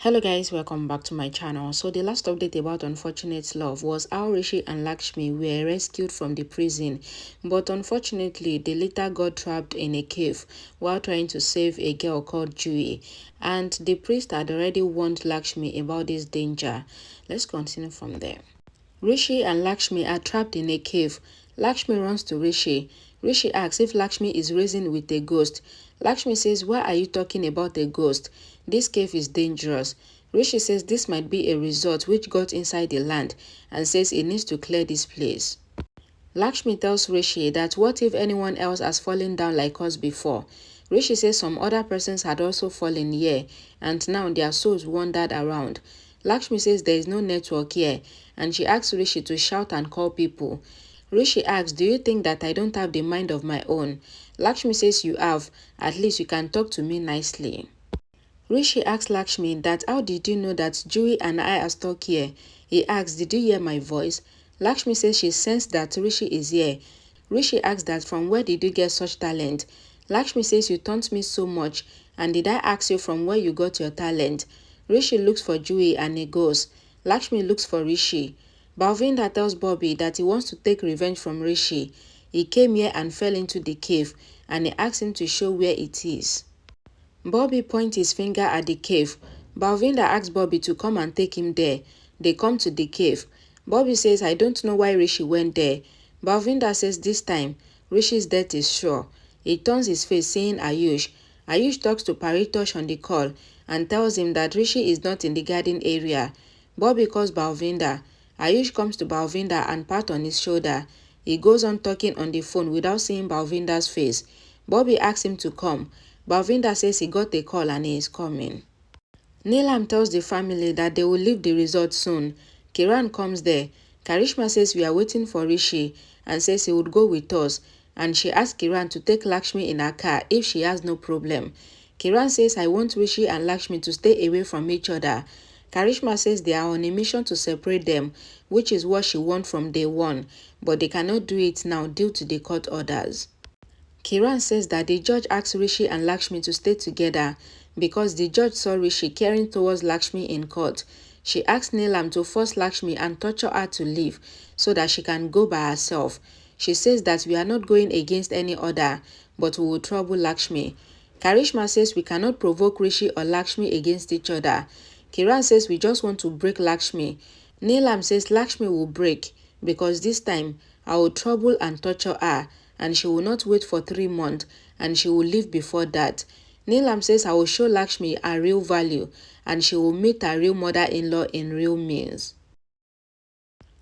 Hello guys, welcome back to my channel. So the last update about Unfortunate Love was how Rishi and Lakshmi were rescued from the prison, but unfortunately they later got trapped in a cave while trying to save a girl called Juhi, and the priest had already warned Lakshmi about this danger. Let's continue from there. Rishi and Lakshmi are trapped in a cave. Lakshmi runs to Rishi. Rishi asks if Lakshmi is raising with a ghost. Lakshmi says, "Why are you talking about a ghost? This cave is dangerous." Rishi says this might be a resort which got inside the land and says he needs to clear this place. Lakshmi tells Rishi that what if anyone else has fallen down like us before? Rishi says some other persons had also fallen here and now their souls wandered around. Lakshmi says there is no network here and she asks Rishi to shout and call people. Rishi asks, "Do you think that I don't have the mind of my own?" Lakshmi says, "You have. At least you can talk to me nicely." Rishi asks Lakshmi that how did you know that Juhi and I are stuck here? He asks, "Did you hear my voice?" Lakshmi says she sensed that Rishi is here. Rishi asks that from where did you get such talent? Lakshmi says you taunt me so much, and did I ask you from where you got your talent? Rishi looks for Juhi and he goes. Lakshmi looks for Rishi. Balwinder tells Bobby that he wants to take revenge from Rishi. He came here and fell into the cave and he asks him to show where it is. Bobby points his finger at the cave. Balwinder asks Bobby to come and take him there. They come to the cave. Bobby says, "I don't know why Rishi went there." Balwinder says this time, Rishi's death is sure. He turns his face saying Ayush. Ayush talks to Paritosh on the call and tells him that Rishi is not in the garden area. Bobby calls Balwinder. Ayush comes to Balwinder and pats on his shoulder. He goes on talking on the phone without seeing Balwinder's face. Bobby asks him to come. Balwinder says he got a call and he is coming. Neelam tells the family that they will leave the resort soon. Kiran comes there. Karishma says we are waiting for Rishi and says he would go with us, and she asks Kiran to take Lakshmi in her car if she has no problem. Kiran says, "I want Rishi and Lakshmi to stay away from each other." Karishma says they are on a mission to separate them, which is what she wants from day one, but they cannot do it now due to the court orders. Kiran says that the judge asked Rishi and Lakshmi to stay together because the judge saw Rishi caring towards Lakshmi in court. She asked Neelam to force Lakshmi and torture her to leave so that she can go by herself. She says that we are not going against any order, but we will trouble Lakshmi. Karishma says we cannot provoke Rishi or Lakshmi against each other. Kiran says we just want to break Lakshmi. Neelam says Lakshmi will break because this time I will trouble and torture her and she will not wait for 3 months and she will leave before that. Neelam says I will show Lakshmi her real value and she will meet her real mother-in-law in real means.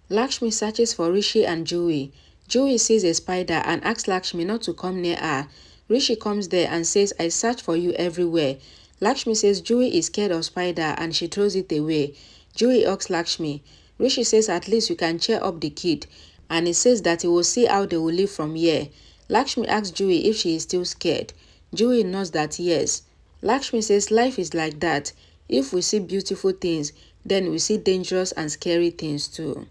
Lakshmi searches for Rishi and Juhi. Juhi sees a spider and asks Lakshmi not to come near her. Rishi comes there and says, "I search for you everywhere." Lakshmi says Juhi is scared of spider and she throws it away. Juhi asks Lakshmi. Rishi says at least you can cheer up the kid, and he says that he will see how they will live from here. Lakshmi asks Juhi if she is still scared. Juhi nods that yes. Lakshmi says life is like that. If we see beautiful things, then we see dangerous and scary things too.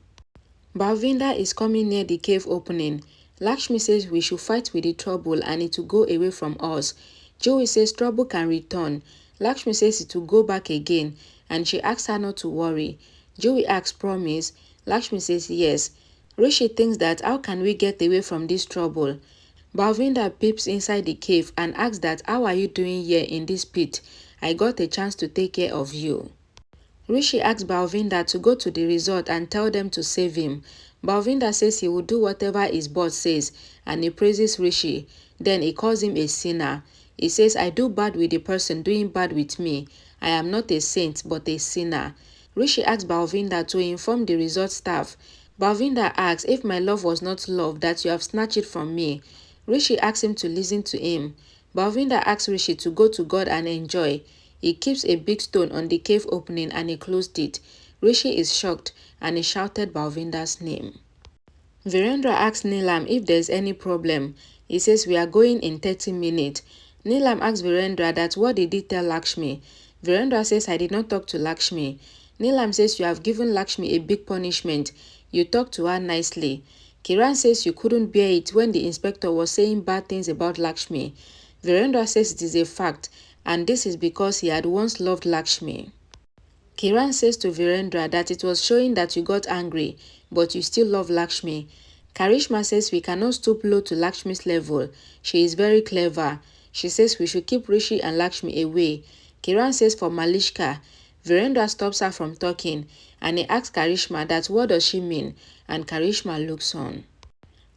Balwinder is coming near the cave opening. Lakshmi says we should fight with the trouble and it will go away from us. Juhi says trouble can return. Lakshmi says it will go back again and she asks her not to worry. Juhi asks promise. Lakshmi says yes. Rishi thinks that how can we get away from this trouble? Balwinder peeps inside the cave and asks that how are you doing here in this pit? I got a chance to take care of you. Rishi asks Balwinder to go to the resort and tell them to save him. Balwinder says he will do whatever his boss says and he praises Rishi. Then he calls him a sinner. He says, "I do bad with the person doing bad with me. I am not a saint but a sinner." Rishi asks Balwinder to inform the resort staff. Balwinder asks if my love was not love that you have snatched it from me. Rishi asks him to listen to him. Balwinder asks Rishi to go to God and enjoy. He keeps a big stone on the cave opening and he closed it. Rishi is shocked and he shouted Balwinder's name. Virendra asks Neelam if there is any problem. He says we are going in 30 minutes. Neelam asks Virendra that what did he tell Lakshmi. Virendra says I did not talk to Lakshmi. Neelam says you have given Lakshmi a big punishment. You talked to her nicely. Kiran says you couldn't bear it when the inspector was saying bad things about Lakshmi. Virendra says it is a fact and this is because he had once loved Lakshmi. Kiran says to Virendra that it was showing that you got angry, but you still love Lakshmi. Karishma says we cannot stoop low to Lakshmi's level. She is very clever. She says we should keep Rishi and Lakshmi away. Kiran says for Malishka. Virendra stops her from talking and he asks Karishma that what does she mean, and Karishma looks on.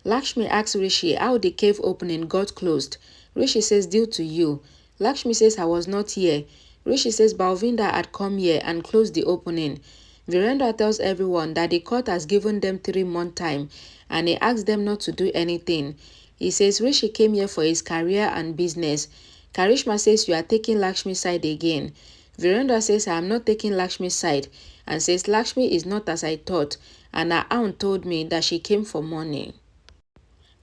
Lakshmi asks Rishi how the cave opening got closed. Rishi says due to you. Lakshmi says I was not here. Rishi says Balwinder had come here and closed the opening. Virendra tells everyone that the court has given them 3-month time and he asks them not to do anything. He says Rishi came here for his career and business. Karishma says you are taking Lakshmi's side again. Virendra says I am not taking Lakshmi's side and says Lakshmi is not as I thought and her aunt told me that she came for money.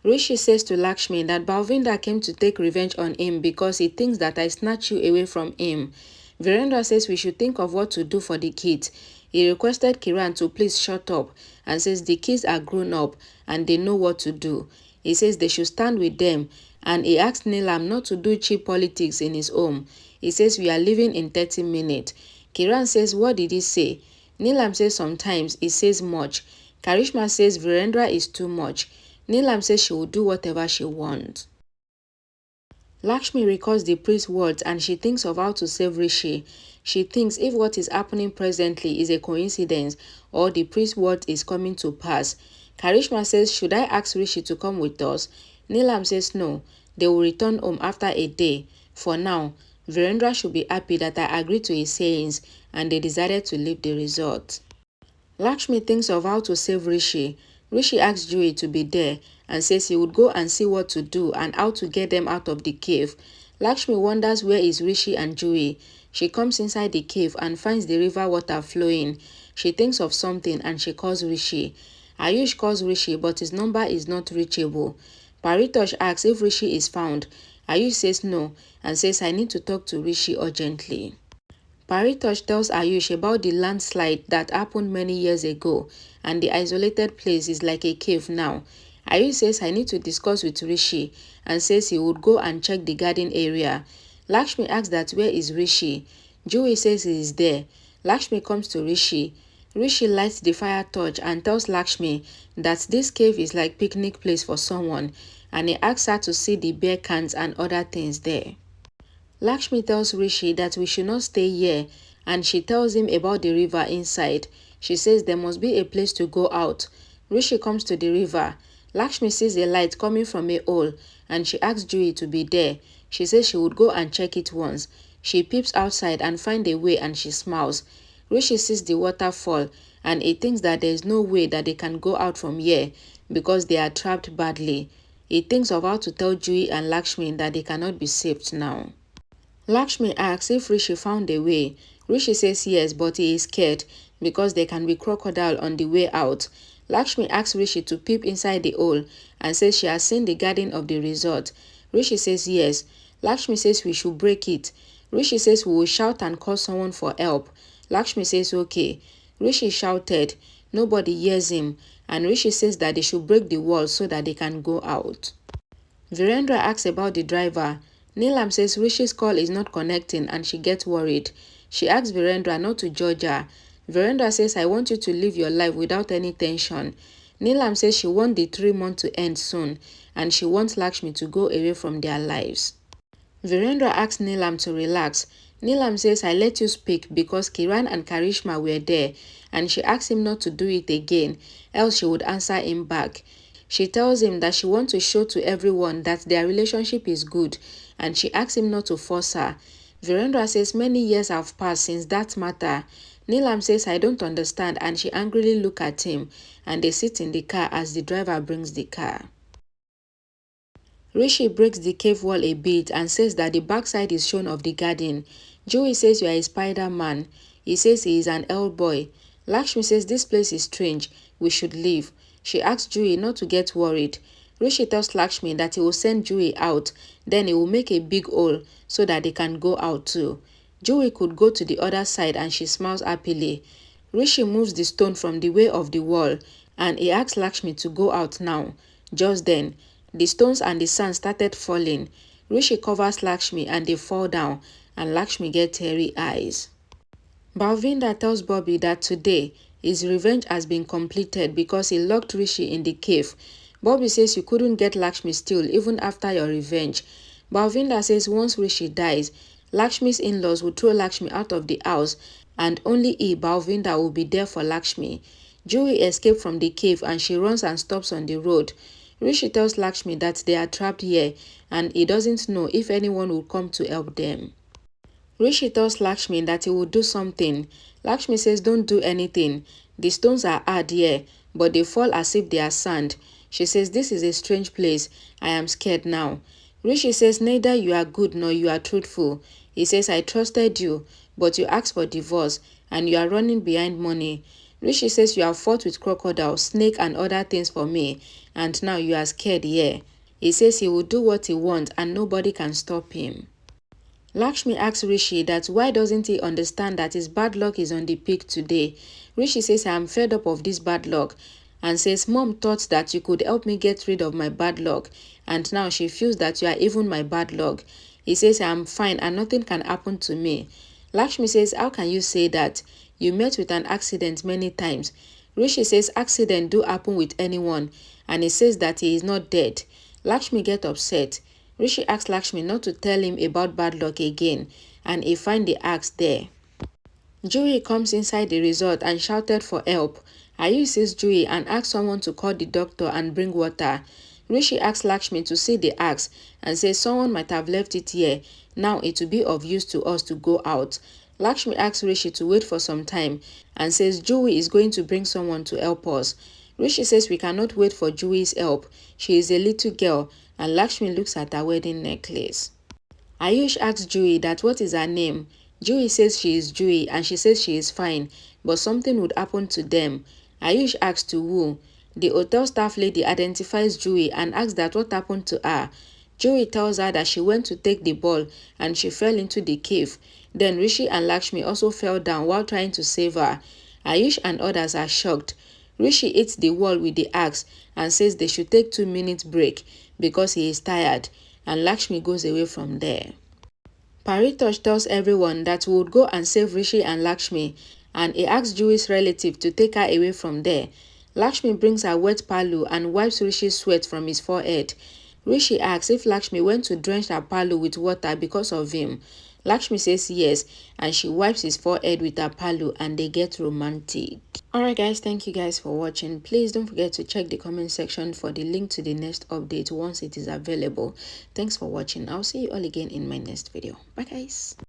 Rishi says to Lakshmi that Balwinder came to take revenge on him because he thinks that I snatched you away from him. Virendra says we should think of what to do for the kids. He requested Kiran to please shut up and says the kids are grown up and they know what to do. He says they should stand with them and he asked Neelam not to do cheap politics in his home. He says we are leaving in 30 minutes. Kiran says what did he say? Neelam says sometimes he says much. Karishma says Virendra is too much. Neelam says she will do whatever she wants. Lakshmi recalls the priest's words and she thinks of how to save Rishi. She thinks if what is happening presently is a coincidence or the priest's word is coming to pass. Karishma says, should I ask Rishi to come with us? Neelam says no, they will return home after a day. For now, Virendra should be happy that I agreed to his sayings and they decided to leave the resort. Lakshmi thinks of how to save Rishi. Rishi asks Juhi to be there and says he would go and see what to do and how to get them out of the cave. Lakshmi wonders where is Rishi and Juhi. She comes inside the cave and finds the river water flowing. She thinks of something and she calls Rishi. Ayush calls Rishi but his number is not reachable. Paritosh asks if Rishi is found. Ayush says no and says I need to talk to Rishi urgently. Paritosh tells Ayush about the landslide that happened many years ago and the isolated place is like a cave now. Ayush says I need to discuss with Rishi and says he would go and check the garden area. Lakshmi asks that where is Rishi? Juhi says he is there. Lakshmi comes to Rishi. Rishi lights the fire torch and tells Lakshmi that this cave is like picnic place for someone and he asks her to see the beer cans and other things there. Lakshmi tells Rishi that we should not stay here and she tells him about the river inside. She says there must be a place to go out. Rishi comes to the river. Lakshmi sees a light coming from a hole and she asks Juhi to be there. She says she would go and check it once. She peeps outside and finds a way and she smiles. Rishi sees the waterfall and he thinks that there is no way that they can go out from here because they are trapped badly. He thinks of how to tell Juhi and Lakshmi that they cannot be saved now. Lakshmi asks if Rishi found a way. Rishi says yes, but he is scared because there can be crocodile on the way out. Lakshmi asks Rishi to peep inside the hole and says she has seen the garden of the resort. Rishi says yes. Lakshmi says we should break it. Rishi says we will shout and call someone for help. Lakshmi says okay. Rishi shouted. Nobody hears him and Rishi says that they should break the wall so that they can go out. Virendra asks about the driver. Neelam says Rishi's call is not connecting and she gets worried. She asks Virendra not to judge her. Virendra says I want you to live your life without any tension. Neelam says she wants the 3 months to end soon and she wants Lakshmi to go away from their lives. Virendra asks Neelam to relax. Neelam says I let you speak because Kiran and Karishma were there and she asks him not to do it again else she would answer him back. She tells him that she wants to show to everyone that their relationship is good and she asks him not to force her. Virendra says many years have passed since that matter. Neelam says I don't understand and she angrily looks at him and they sit in the car as the driver brings the car. Rishi breaks the cave wall a bit and says that the backside is shown of the garden. Juhi says you are a Spider-Man. He says he is an old boy. Lakshmi says this place is strange. We should leave. She asks Juhi not to get worried. Rishi tells Lakshmi that he will send Juhi out, then he will make a big hole so that they can go out too. Juhi could go to the other side and she smiles happily. Rishi moves the stone from the way of the wall and he asks Lakshmi to go out now. Just then, the stones and the sand started falling. Rishi covers Lakshmi and they fall down and Lakshmi gets teary eyes. Balwinder tells Bobby that today his revenge has been completed because he locked Rishi in the cave. Bobby says you couldn't get Lakshmi still even after your revenge. Balwinder says once Rishi dies, Lakshmi's in-laws will throw Lakshmi out of the house and only he, Balwinder, will be there for Lakshmi. Juhi escaped from the cave and she runs and stops on the road. Rishi tells Lakshmi that they are trapped here and he doesn't know if anyone will come to help them. Rishi tells Lakshmi that he will do something. Lakshmi says don't do anything. The stones are hard here, but they fall as if they are sand. She says this is a strange place. I am scared now. Rishi says neither you are good nor you are truthful. He says I trusted you, but you asked for divorce and you are running behind money. Rishi says you have fought with crocodiles, snake and other things for me and now you are scared here. He says he will do what he wants and nobody can stop him. Lakshmi asks Rishi that why doesn't he understand that his bad luck is on the peak today. Rishi says I am fed up of this bad luck and says mom thought that you could help me get rid of my bad luck and now she feels that you are even my bad luck. He says I am fine and nothing can happen to me. Lakshmi says how can you say that? You met with an accident many times. Rishi says accident do happen with anyone and he says that he is not dead. Lakshmi gets upset. Rishi asks Lakshmi not to tell him about bad luck again and he finds the axe there. Juhi comes inside the resort and shouted for help. Ayush sees Juhi and asks someone to call the doctor and bring water. Rishi asks Lakshmi to see the axe and says someone might have left it here. Now it will be of use to us to go out. Lakshmi asks Rishi to wait for some time and says Juhi is going to bring someone to help us. Rishi says we cannot wait for Juhi's help. She is a little girl and Lakshmi looks at her wedding necklace. Ayush asks Juhi that what is her name. Juhi says she is Juhi and she says she is fine, but something would happen to them. Ayush asks to who. The hotel staff lady identifies Juhi and asks that what happened to her. Juhi tells her that she went to take the ball and she fell into the cave. Then Rishi and Lakshmi also fell down while trying to save her. Ayush and others are shocked. Rishi hits the wall with the axe and says they should take 2 minutes break because he is tired and Lakshmi goes away from there. Paritosh tells everyone that he would go and save Rishi and Lakshmi and he asks Juhi's relative to take her away from there. Lakshmi brings her wet palu and wipes Rishi's sweat from his forehead. Rishi asks if Lakshmi went to drench her palu with water because of him. Lakshmi says yes and she wipes his forehead with her palu and they get romantic. Alright guys, thank you guys for watching. Please don't forget to check the comment section for the link to the next update once it is available. Thanks for watching. I'll see you all again in my next video. Bye guys.